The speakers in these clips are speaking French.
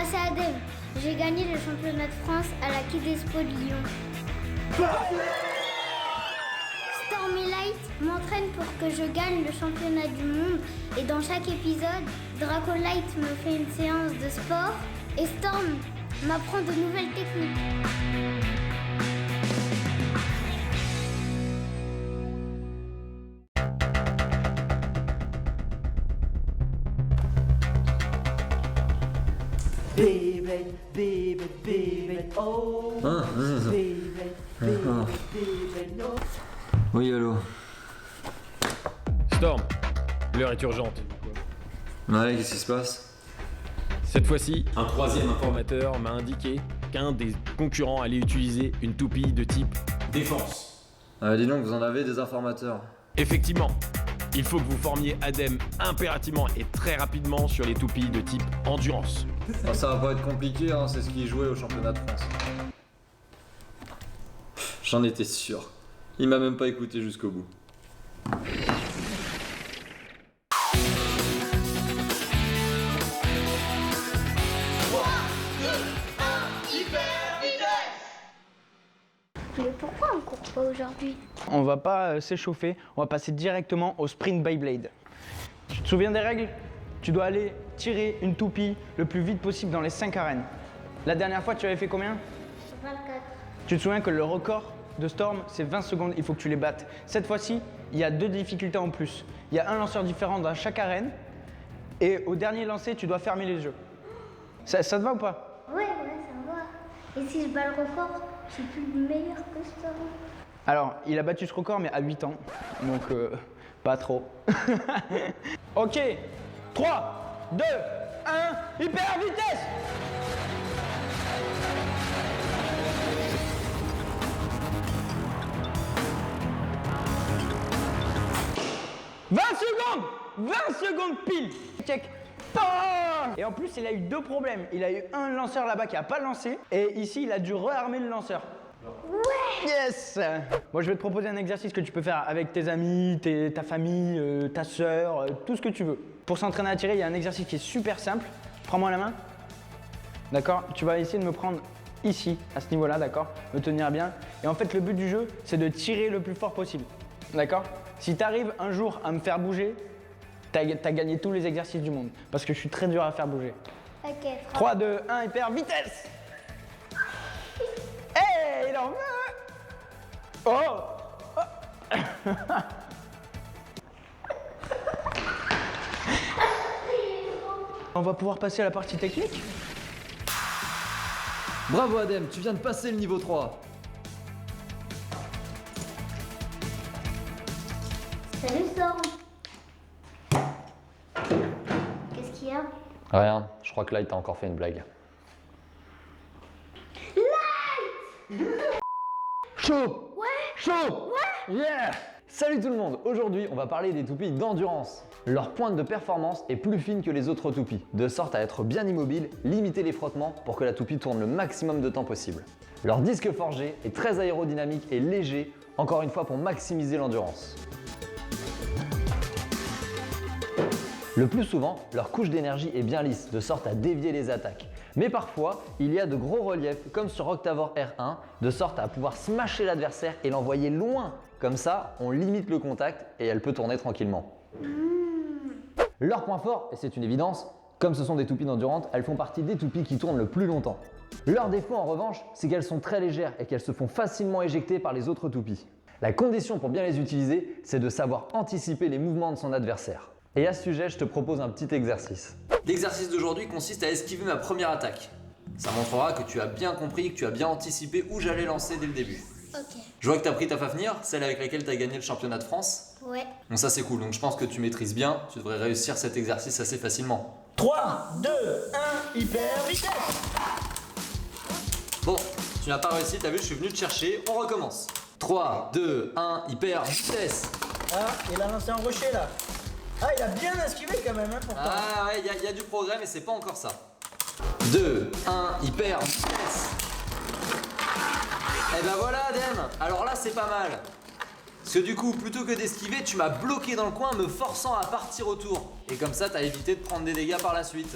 Moi c'est Adem. J'ai gagné le championnat de France à la Quai d'Expo de Lyon. Stormy Light m'entraîne pour que je gagne le championnat du monde et dans chaque épisode, Draco Light me fait une séance de sport et Storm m'apprend de nouvelles techniques. Beyblade, Beyblade, Beyblade, oh Beyblade, Beyblade, Beyblade, oh. Oui, allô. Storm, l'heure est urgente. Ouais, qu'est-ce qui se passe? Cette fois-ci, un troisième informateur m'a indiqué qu'un des concurrents allait utiliser une toupie de type défense. Dis donc, vous en avez des informateurs. Effectivement, il faut que vous formiez Adem impérativement et très rapidement sur les toupies de type endurance. Ça va pas être compliqué, hein, c'est ce qui jouait au championnat de France. J'en étais sûr. Il m'a même pas écouté jusqu'au bout. Mais pourquoi on court pas aujourd'hui? On va pas s'échauffer, on va passer directement au sprint Beyblade. Tu te souviens des règles? Tu dois aller tirer une toupie le plus vite possible dans les 5 arènes. La dernière fois, tu avais fait combien? 24. Tu te souviens que le record de Storm, c'est 20 secondes, il faut que tu les battes. Cette fois-ci, il y a 2 difficultés en plus. Il y a un lanceur différent dans chaque arène et au dernier lancer, tu dois fermer les yeux. Ça te va ou pas? Ouais, ça va. Et si je bats le record, je suis plus meilleur que Storm. Alors, il a battu ce record, mais à 8 ans. Donc, pas trop. Ok, 3, 2, 1, hyper vitesse! « 20 secondes! 20 secondes pile! Check! Ah! Et en plus, il a eu 2 problèmes. Il a eu un lanceur là-bas qui a pas lancé, et ici, il a dû rearmer le lanceur. Ouais! Yes! Bon, je vais te proposer un exercice que tu peux faire avec tes amis, ta famille, ta sœur, tout ce que tu veux. Pour s'entraîner à tirer, il y a un exercice qui est super simple. Prends-moi la main. D'accord? Tu vas essayer de me prendre ici, à ce niveau-là, d'accord? Me tenir bien. Et en fait, le but du jeu, c'est de tirer le plus fort possible. D'accord? Si tu arrives un jour à me faire bouger, t'as gagné tous les exercices du monde. Parce que je suis très dur à faire bouger. Ok, 3, 2, 1, hyper vitesse! Hey, il en veut! Oh! On va pouvoir passer à la partie technique. Bravo Adem, tu viens de passer le niveau 3. Salut Storm. Qu'est-ce qu'il y a? Rien, je crois que là il t'a encore fait une blague. Chaud! Ouais. Chaud! Ouais. Yeah! Salut tout le monde! Aujourd'hui, on va parler des toupies d'endurance. Leur pointe de performance est plus fine que les autres toupies, de sorte à être bien immobile, limiter les frottements pour que la toupie tourne le maximum de temps possible. Leur disque forgé est très aérodynamique et léger, encore une fois pour maximiser l'endurance. Le plus souvent, leur couche d'énergie est bien lisse, de sorte à dévier les attaques. Mais parfois, il y a de gros reliefs, comme sur Octavor R1, de sorte à pouvoir smasher l'adversaire et l'envoyer loin. Comme ça, on limite le contact et elle peut tourner tranquillement. Leur point fort, et c'est une évidence, comme ce sont des toupies d'endurance, elles font partie des toupies qui tournent le plus longtemps. Leur défaut en revanche, c'est qu'elles sont très légères et qu'elles se font facilement éjecter par les autres toupies. La condition pour bien les utiliser, c'est de savoir anticiper les mouvements de son adversaire. Et à ce sujet, je te propose un petit exercice. L'exercice d'aujourd'hui consiste à esquiver ma première attaque. Ça montrera que tu as bien compris, que tu as bien anticipé où j'allais lancer dès le début. Ok. Je vois que tu as pris ta Fafnir, celle avec laquelle tu as gagné le championnat de France. Ouais. Bon, ça c'est cool, donc je pense que tu maîtrises bien, tu devrais réussir cet exercice assez facilement. 3, 2, 1, hyper vitesse! Bon, tu n'as pas réussi, t'as vu, je suis venu te chercher, on recommence. 3, 2, 1, hyper vitesse! Ah, il a lancé un rocher là. Ah, il a bien esquivé quand même, hein, pourtant. Ah ouais, il y a du progrès, mais c'est pas encore ça. 2, 1, hyper vitesse! Et ben voilà, Adem! Alors là, c'est pas mal. Parce que du coup, plutôt que d'esquiver, tu m'as bloqué dans le coin, me forçant à partir autour. Et comme ça, t'as évité de prendre des dégâts par la suite.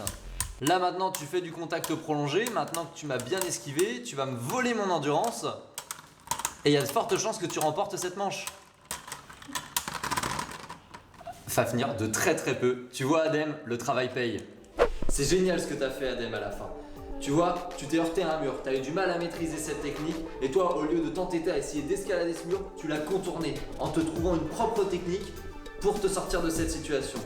Là maintenant tu fais du contact prolongé, maintenant que tu m'as bien esquivé, tu vas me voler mon endurance. Et il y a de fortes chances que tu remportes cette manche. Va venir de très très peu. Tu vois Adem, le travail paye. C'est génial ce que tu as fait Adem à la fin. Tu vois, tu t'es heurté à un mur, tu as eu du mal à maîtriser cette technique et toi, au lieu de t'entêter à essayer d'escalader ce mur, tu l'as contourné en te trouvant une propre technique pour te sortir de cette situation.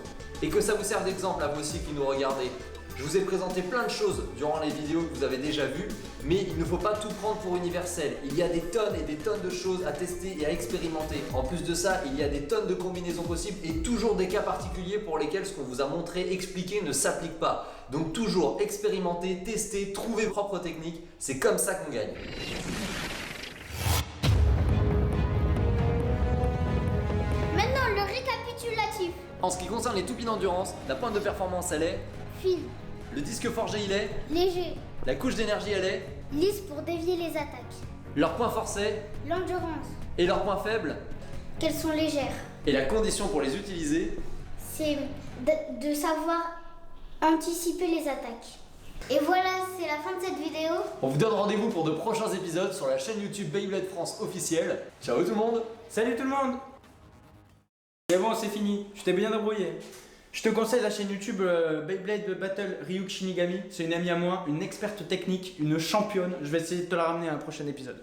Et que ça vous serve d'exemple à vous aussi qui nous regardez. Je vous ai présenté plein de choses durant les vidéos que vous avez déjà vues, mais il ne faut pas tout prendre pour universel. Il y a des tonnes et des tonnes de choses à tester et à expérimenter. En plus de ça, il y a des tonnes de combinaisons possibles et toujours des cas particuliers pour lesquels ce qu'on vous a montré, expliqué ne s'applique pas. Donc toujours expérimenter, tester, trouver vos propres techniques. C'est comme ça qu'on gagne. Maintenant, le récapitulatif. En ce qui concerne les toupies d'endurance, la pointe de performance elle est, Fine, le disque forgé il est, léger, la couche d'énergie elle est, lisse pour dévier les attaques. leur point fort c'est, L'endurance, et leur point faible, qu'elles sont légères. et la condition pour les utiliser. C'est de savoir anticiper les attaques. Et voilà, c'est la fin de cette vidéo. On vous donne rendez-vous pour de prochains épisodes sur la chaîne YouTube Beyblade France officielle. Ciao tout le monde! Salut tout le monde. Et bon, c'est fini, je t'ai bien débrouillé. Je te conseille la chaîne YouTube Beyblade Battle Ryuk Shinigami. C'est une amie à moi, une experte technique, une championne. Je vais essayer de te la ramener à un prochain épisode.